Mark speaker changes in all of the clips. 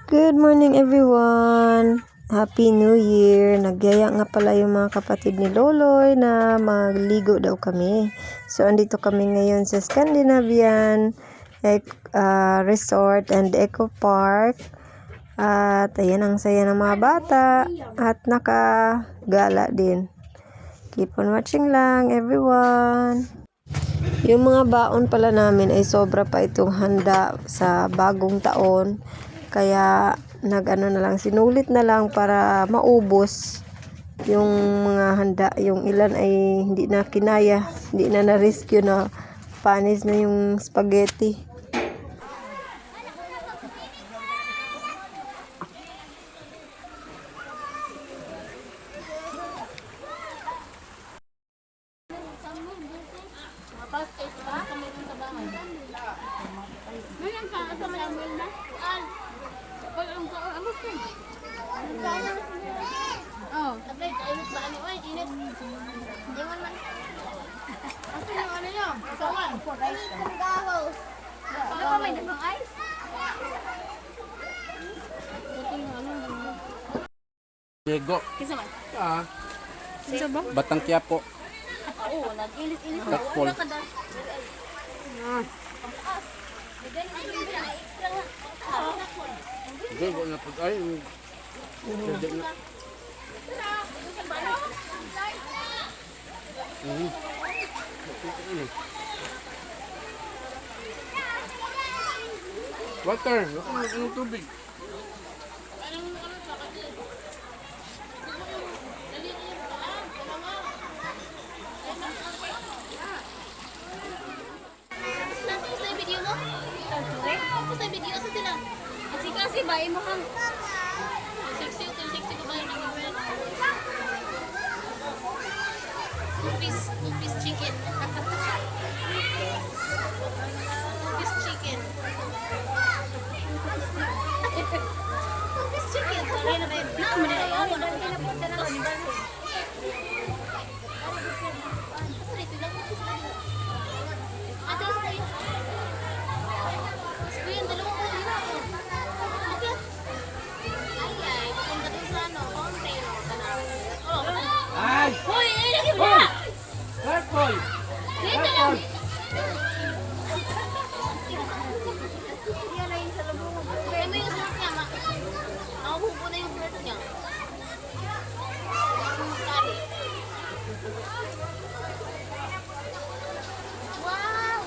Speaker 1: Good morning everyone! Happy New Year! Nagyaya nga pala yung mga kapatid ni Loloy na magligo daw kami. So, andito kami ngayon sa Scandinavian Resort and Eco Park. At ayan, ang saya ng mga bata at nakagala din. Keep on watching lang everyone! Yung mga baon pala namin ay sobra pa itong handa sa bagong taon. Kaya nag-ano na lang, sinulit na lang para maubos yung mga handa. Yung ilan ay hindi na kinaya, hindi na na-rescue na panis na yung spaghetti.
Speaker 2: Diego. Batang Quiapo.
Speaker 3: Oo, nag-ilis-ilis mo.
Speaker 2: Takpol. Diego na po ay. Water, anong tubig?
Speaker 3: Kasi ba imo hang
Speaker 4: Sexy ko ba yung nag-iwan? Two-piece chicken. Two-piece chicken. Two-piece chicken. Sorry na ba yun? Ano na yun?
Speaker 3: pinapunta na lang.
Speaker 4: Sorry, sila ko. Ate, sorry. Sorry, yung dalawang ko. Okay. Ay, pupunta din sa ano, fountain. Oh.
Speaker 2: Ay!
Speaker 4: Hoy, ay, lagi mo na!
Speaker 2: Purple!
Speaker 4: Dito lang!
Speaker 3: Yan na yung sa lubungan.
Speaker 4: Kaya mo yung sarap niya, makahubo na yung bread niya. Kari. Wow!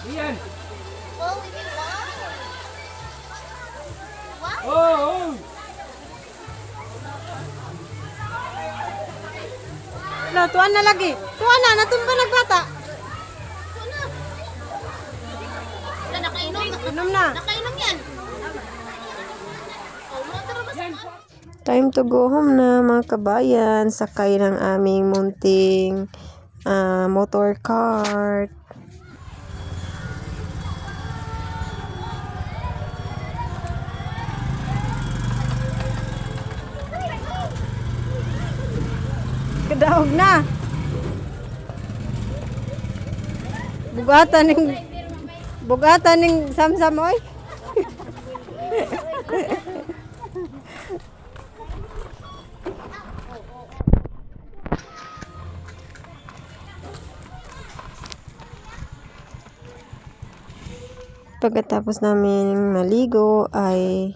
Speaker 2: Iyan!
Speaker 4: Oh, ini wow! Wow!
Speaker 2: Oh!
Speaker 1: Na, tuwan na lagi. Tuwan na, natumba nagbata.
Speaker 4: Ito na! Wala, nakainom.
Speaker 1: Inom na.
Speaker 4: Nakainom yan! Oh, mga tarabas ka.
Speaker 1: Time to go home na mga kabayan. Sakay ng aming munting motor cart. Kadahog na. Bugatan ning samsam oy. Pagkatapos namin maligo ay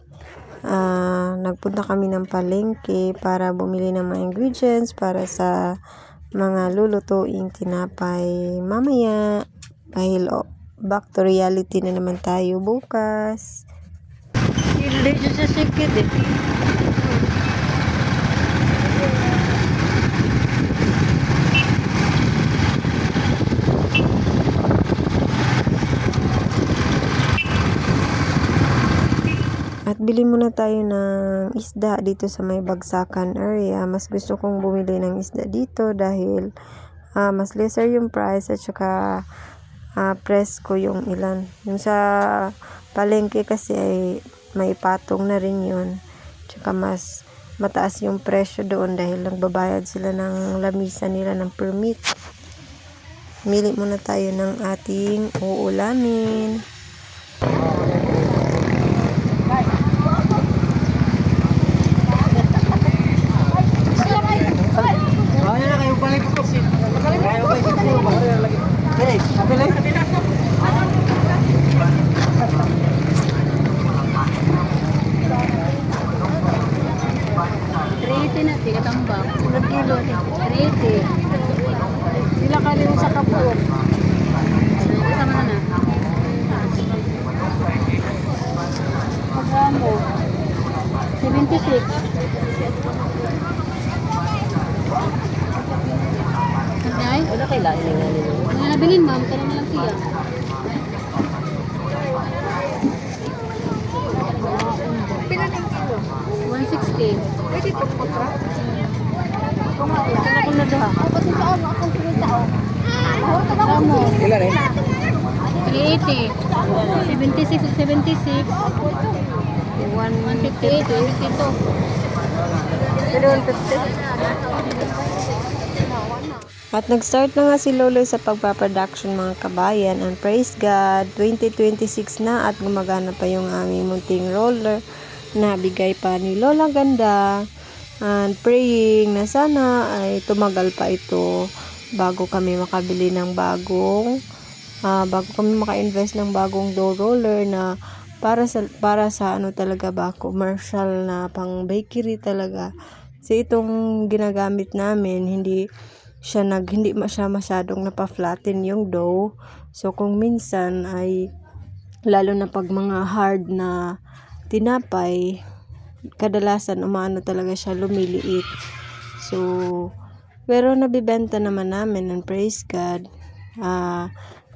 Speaker 1: nagpunta kami ng palengke para bumili ng mga ingredients para sa mga lulutuing tinapay mamaya dahil back to reality na naman tayo bukas. Hindi siya sa sikit eh. At bili muna tayo ng isda dito sa may Bagsakan area. Mas gusto kong bumili ng isda dito dahil mas lesser yung price at saka presko yung ilan. Yung sa palengke kasi ay may patong na rin yun. Tsaka mas mataas yung presyo doon dahil nagbabayad sila ng lamisa nila ng permit. Mili muna tayo ng ating uulamin.
Speaker 3: 380 na, tigatambak.
Speaker 1: Ilang kilo?
Speaker 3: 380.
Speaker 1: Ilang kali mo sa kapur?
Speaker 3: Kasama na na.
Speaker 1: Magkano?
Speaker 3: 76. Ay,
Speaker 1: Wala kay lain nga nila.
Speaker 3: mga nabilin ma'am, kaya na lang siya.
Speaker 1: Pila ng kilo?
Speaker 3: 160.
Speaker 1: Pwede po po ka?
Speaker 3: Ako na daha.
Speaker 1: Kamo.
Speaker 2: Ilan eh?
Speaker 3: 380. 76 at 76. 158, 152.
Speaker 1: Pero 150. At nag-start na nga si Loloy sa pagpaproduction mga kabayan, and praise God, 2026 na at gumagana pa yung aming munting roller na bigay pa ni Lola Ganda, and praying na sana ay tumagal pa ito bago kami makabili ng bago kami maka-invest ng bagong dough roller na para sa ano talaga ba, commercial na pang bakery talaga. Kasi itong ginagamit namin, hindi siya masyadong napa-flatten yung dough. So kung minsan ay lalo na pag mga hard na tinapay, kadalasan umano talaga siya, lumiliit. So pero nabibenta naman namin, and praise God.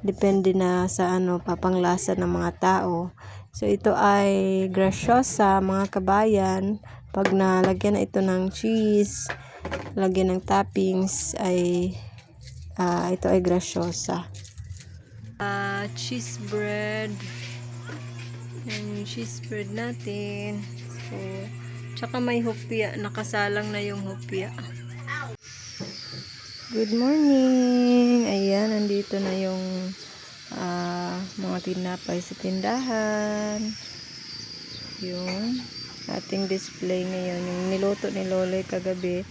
Speaker 1: Depende na sa papanglasa ng mga tao. So ito ay grasyosa mga kabayan. Pag nalagyan na ito ng cheese, lagyan ng toppings, ay ito ay grasyosa. Cheese bread. Yung cheese bread natin. So, tsaka may hopya. Nakasalang na yung hopya. Good morning! Ayan, nandito na yung mga tinapay sa tindahan. Yung ating display ngayon. Yung niluto ni Loloy kagabi.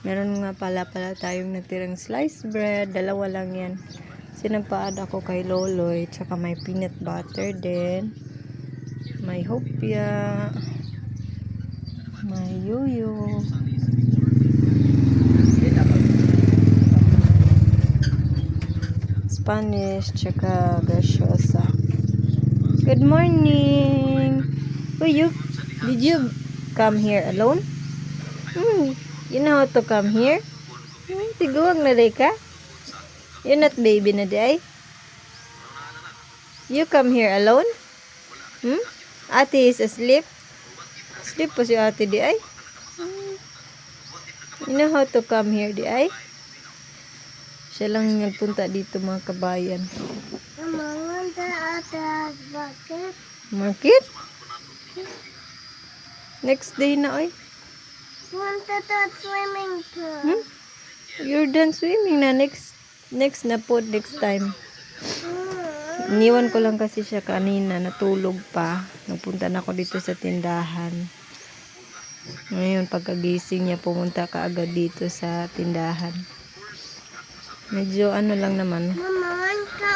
Speaker 1: Meron nga pala tayong natirang sliced bread. Dalawa lang yan. Kasi nagpa-add ako kay Loloy. Tsaka may peanut butter din. May hopya. May yuyo. Spanish, tsaka grasyosa. Good morning! Did you come here alone? You know how to come here? Tiguwag na day ka? You're not baby na day? You come here alone? Ate is asleep? Asleep po si ate di ay? You know how to come here di ay? Siya lang nagpunta dito mga kabayan. Market? Next day na ay.
Speaker 4: Swimming pool.
Speaker 1: You're done swimming na. Next na po, next time. Iniwan ko lang kasi siya kanina. Natulog pa. Nagpunta na ako dito sa tindahan. Ngayon, pagkagising niya, pumunta ka agad dito sa tindahan. Medyo lang naman.
Speaker 4: Mama,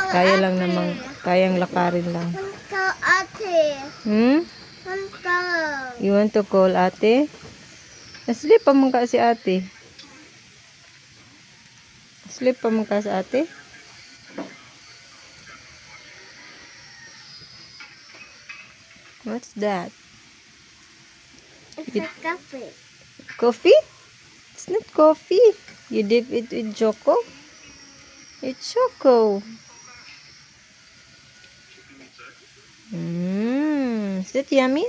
Speaker 1: Kaya lang naman. Kayang lakarin lang.
Speaker 4: ate.
Speaker 1: You want to call ate? Asleep pa mong ka si ate. Asleep pa mong ka si ate. What's that?
Speaker 4: It's a coffee.
Speaker 1: Coffee? It's not coffee. You dip it with choco? It's choco. Is it yummy?